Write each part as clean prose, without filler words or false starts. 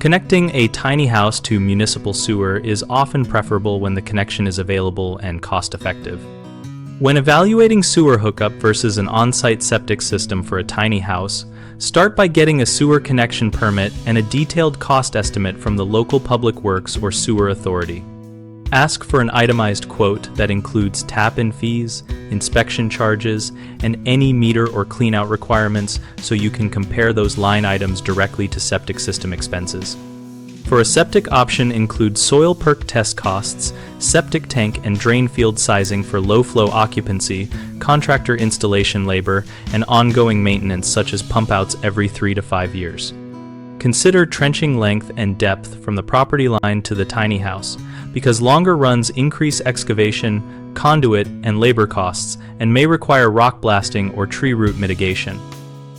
Connecting a tiny house to municipal sewer is often preferable when the connection is available and cost-effective. When evaluating sewer hookup versus an on-site septic system for a tiny house, start by getting a sewer connection permit and a detailed cost estimate from the local public works or sewer authority. Ask for an itemized quote that includes tap-in fees, inspection charges, and any meter or cleanout requirements so you can compare those line items directly to septic system expenses. For a septic option, include soil perc test costs, septic tank and drain field sizing for low-flow occupancy, contractor installation labor, and ongoing maintenance such as pump-outs every 3 to 5 years. Consider trenching length and depth from the property line to the tiny house, because longer runs increase excavation, conduit, and labor costs, and may require rock blasting or tree root mitigation.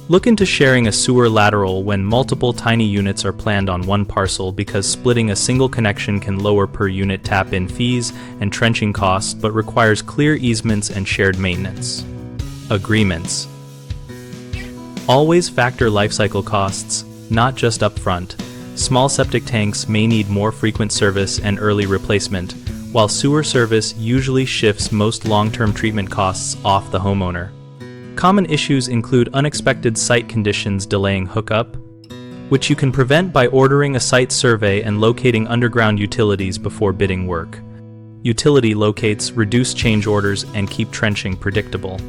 Look into sharing a sewer lateral when multiple tiny units are planned on one parcel, because splitting a single connection can lower per unit tap-in fees and trenching costs but requires clear easements and shared maintenance. Agreements. Always factor lifecycle costs, not just upfront. Small septic tanks may need more frequent service and early replacement, while sewer service usually shifts most long-term treatment costs off the homeowner. Common issues include unexpected site conditions delaying hookup, which you can prevent by ordering a site survey and locating underground utilities before bidding work. Utility locates reduce change orders and keep trenching predictable.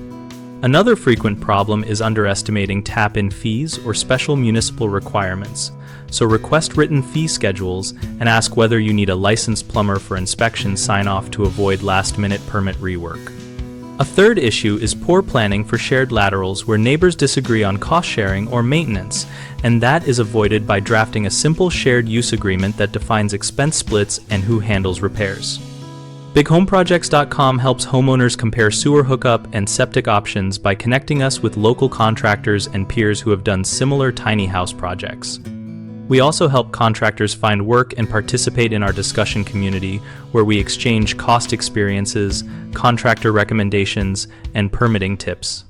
Another frequent problem is underestimating tap-in fees or special municipal requirements, so request written fee schedules and ask whether you need a licensed plumber for inspection sign-off to avoid last-minute permit rework. A third issue is poor planning for shared laterals where neighbors disagree on cost sharing or maintenance, and that is avoided by drafting a simple shared use agreement that defines expense splits and who handles repairs. BigHomeProjects.com helps homeowners compare sewer hookup and septic options by connecting us with local contractors and peers who have done similar tiny house projects. We also help contractors find work and participate in our discussion community, where we exchange cost experiences, contractor recommendations, and permitting tips.